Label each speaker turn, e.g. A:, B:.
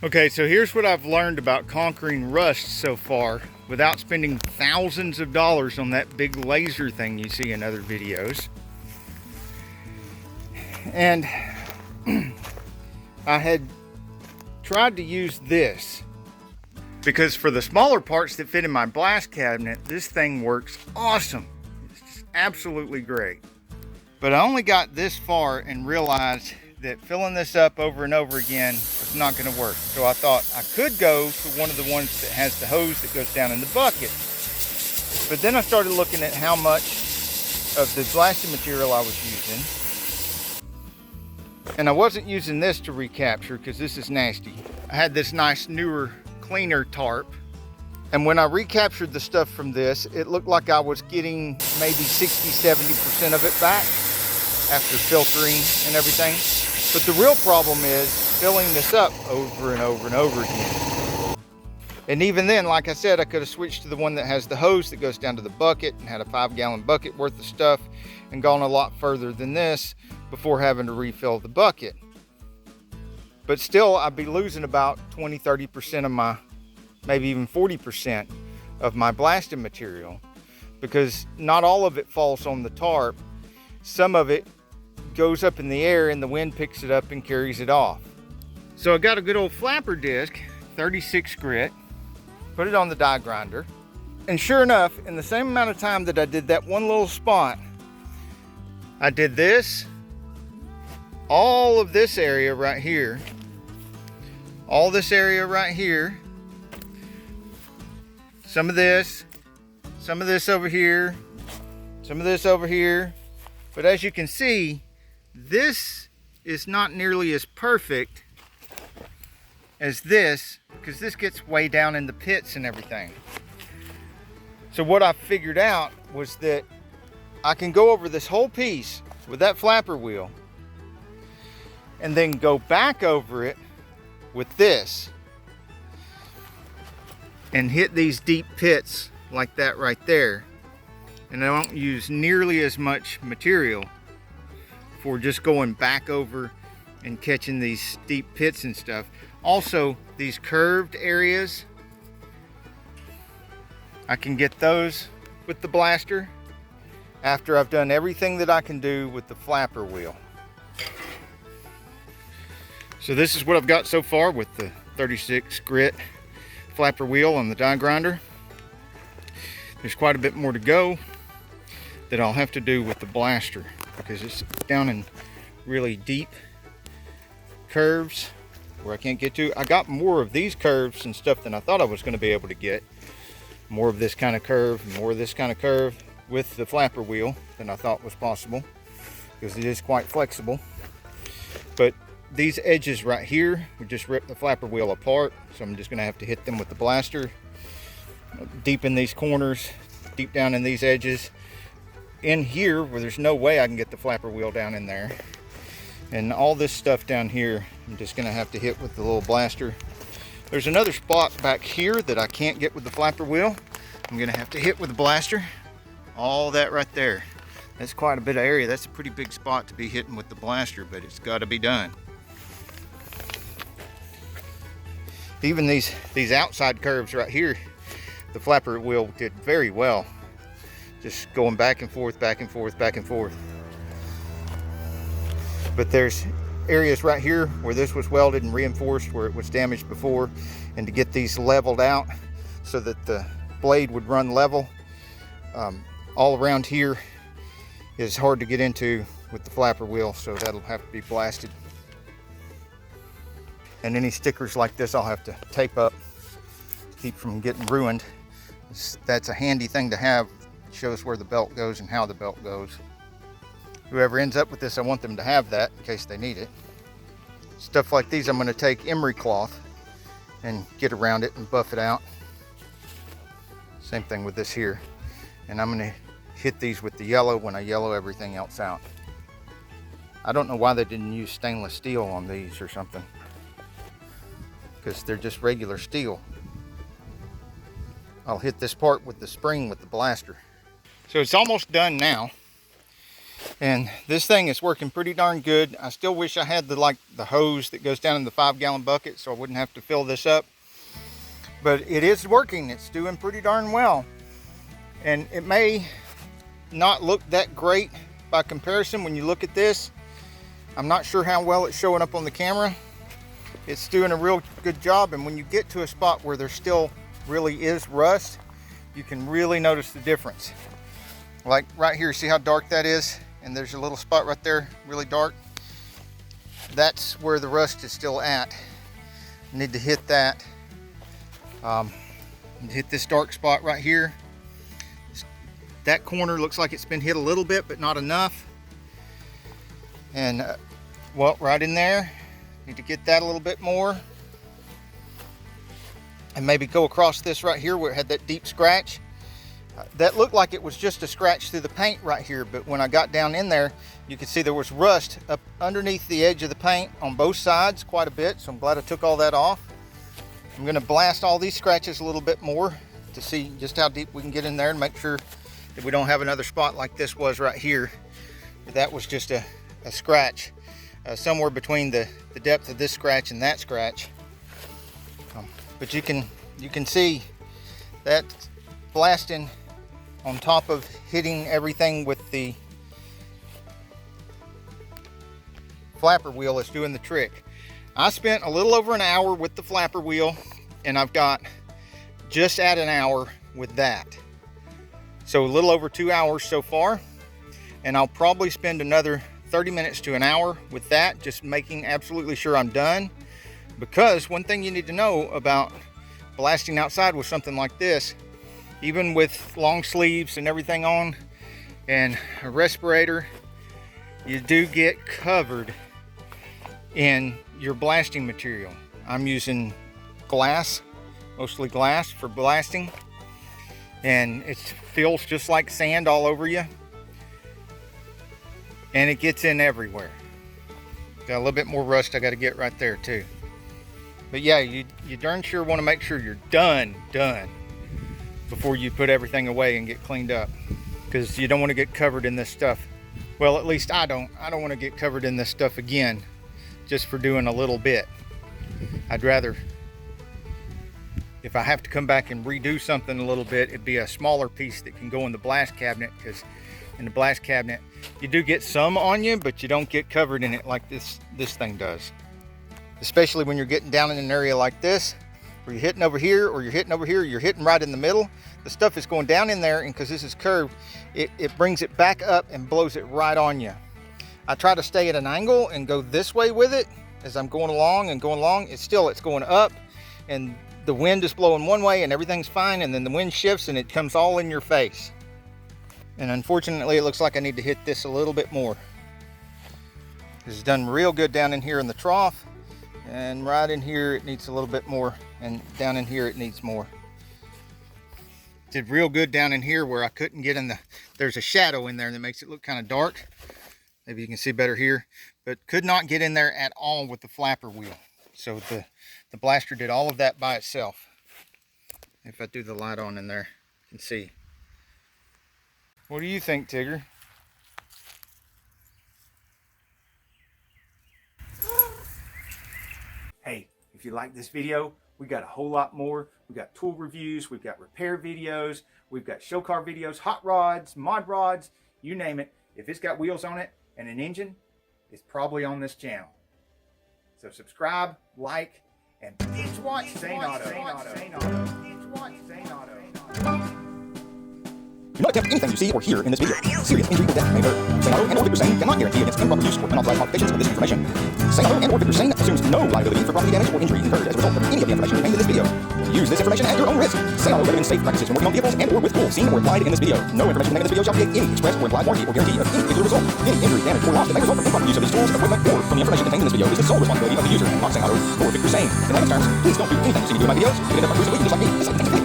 A: Okay, so here's what I've learned about conquering rust so far without spending thousands of dollars on that big laser thing you see in other videos. And I had tried to use this because for the smaller parts that fit in my blast cabinet, this thing works awesome. It's just absolutely great. But I only got this far and realized that filling this up over and over again was not going to work. So I thought I could go to one of the ones that has the hose that goes down in the bucket. But then I started looking at how much of the blasting material I was using. And I wasn't using this to recapture because this is nasty. I had this nice newer, cleaner tarp. And when I recaptured the stuff from this, it looked like I was getting maybe 60–70% of it back after filtering and everything. But the real problem is filling this up over and over and over again. And even then, like I said, I could have switched to the one that has the hose that goes down to the bucket and had a 5-gallon bucket worth of stuff and gone a lot further than this before having to refill the bucket. But still, I'd be losing about 20–30% of my, maybe even 40% of my blasting material, because not all of it falls on the tarp. Some of it goes up in the air and the wind picks it up and carries it off. So I got a good old flapper disc, 36 grit, put it on the die grinder, and sure enough, in the same amount of time that I did that one little spot, I did this, all of this area right here, all this area right here, some of this over here, some of this over here. But as you can see, this is not nearly as perfect as this, because this gets way down in the pits and everything. So what I figured out was that I can go over this whole piece with that flapper wheel and then go back over it with this and hit these deep pits like that right there. And I don't use nearly as much material for just going back over and catching these deep pits and stuff. Also, these curved areas, I can get those with the blaster after I've done everything that I can do with the flapper wheel. So this is what I've got so far with the 36 grit flapper wheel on the die grinder. There's quite a bit more to go that I'll have to do with the blaster, because it's down in really deep curves where I can't get to. I got more of these curves and stuff than I thought I was going to be able to get. More of this kind of curve, more of this kind of curve with the flapper wheel than I thought was possible, because it is quite flexible. But these edges right here would just rip the flapper wheel apart, so I'm just going to have to hit them with the blaster. Deep in these corners, deep down in these edges, in here where there's no way I can get the flapper wheel down in there. And all this stuff down here, I'm just gonna have to hit with the little blaster. There's another spot back here that I can't get with the flapper wheel. I'm gonna have to hit with the blaster. All that right there. That's quite a bit of area. That's a pretty big spot to be hitting with the blaster, but it's gotta be done. Even these outside curves right here, the flapper wheel did very well. Just going back and forth, back and forth, back and forth. But there's areas right here where this was welded and reinforced where it was damaged before, and to get these leveled out so that the blade would run level, all around here is hard to get into with the flapper wheel, so that'll have to be blasted. And any stickers like this I'll have to tape up to keep from getting ruined. That's a handy thing to have. It shows where the belt goes and how the belt goes. Whoever ends up with this, I want them to have that in case they need it. Stuff like these, I'm going to take emery cloth and get around it and buff it out. Same thing with this here. And I'm going to hit these with the yellow when I yellow everything else out. I don't know why they didn't use stainless steel on these or something, because they're just regular steel. I'll hit this part with the spring with the blaster. So it's almost done now. And this thing is working pretty darn good. I still wish I had the hose that goes down in the 5-gallon bucket so I wouldn't have to fill this up. But it is working. It's doing pretty darn well. And it may not look that great by comparison when you look at this. I'm not sure how well it's showing up on the camera. It's doing a real good job, and when you get to a spot where there still really is rust, you can really notice the difference. Like right here, see how dark that is? And there's a little spot right there, really dark. That's where the rust is still at. I need to hit that. Hit this dark spot right here. That corner looks like it's been hit a little bit, but not enough. And well, right in there, need to get that a little bit more. And maybe go across this right here where it had that deep scratch. That looked like it was just a scratch through the paint right here, but when I got down in there, you could see there was rust up underneath the edge of the paint on both sides quite a bit, so I'm glad I took all that off. I'm going to blast all these scratches a little bit more to see just how deep we can get in there and make sure that we don't have another spot like this was right here. That was just a scratch somewhere between the depth of this scratch and that scratch. But you can see that blasting on top of hitting everything with the flapper wheel is doing the trick. I spent a little over an hour with the flapper wheel, and I've got just at an hour with that. So a little over 2 hours so far, and I'll probably spend another 30 minutes to an hour with that, just making absolutely sure I'm done. Because one thing you need to know about blasting outside with something like this, even with long sleeves and everything on and a respirator, you do get covered in your blasting material. I'm using glass, mostly glass for blasting, and it feels just like sand all over you, and it gets in everywhere. Got a little bit more rust I got to get right there too. But yeah, you darn sure want to make sure you're done before you put everything away and get cleaned up, because you don't want to get covered in this stuff. Well, at least I don't want to get covered in this stuff again just for doing a little bit. I'd rather, if I have to come back and redo something a little bit, it'd be a smaller piece that can go in the blast cabinet, because in the blast cabinet you do get some on you, but you don't get covered in it like this thing does. Especially when you're getting down in an area like this, where you're hitting over here or you're hitting over here, you're hitting right in the middle. The stuff is going down in there, and because this is curved, it brings it back up and blows it right on you. I try to stay at an angle and go this way with it as I'm going along. It's going up, and the wind is blowing one way and everything's fine, and then the wind shifts and it comes all in your face. And unfortunately, it looks like I need to hit this a little bit more. It's done real good down in here in the trough, and right in here it needs a little bit more, and down in here it needs more. Did real good down in here where I couldn't get in there's a shadow in there that makes it look kind of dark. Maybe you can see better here, but could not get in there at all with the flapper wheel. So the blaster did all of that by itself. If I do the light on in there, you can see. What do you think, Tigger? Hey, if you like this video, we got a whole lot more. We got tool reviews, we've got repair videos, we've got show car videos, hot rods, mod rods, you name it. If it's got wheels on it and an engine, it's probably on this channel. So subscribe, like, and binge watch Saneauto.
B: Do not attempt anything you see or hear in this video. Serious injury or death may occur. Saneauto and/or Victor Sane cannot guarantee against improper use or unauthorized modifications of this information. Saneauto and/or Victor Sane assumes no liability for property damage or injury incurred as a result of any of the information contained in this video. Use this information at your own risk. Saneauto recommends safe practices when working on vehicles and/or with tools seen or implied in this video. No information contained in this video shall create any express or implied warranty or guarantee of any particular result. Any injury, damage, or loss that may result from improper use of these tools, equipment, or from the information contained in this video is the sole responsibility of the user, not Saneauto or Victor Sane. In layman's terms, please don't do anything you see me do in my videos. You end up unreasonably just like me.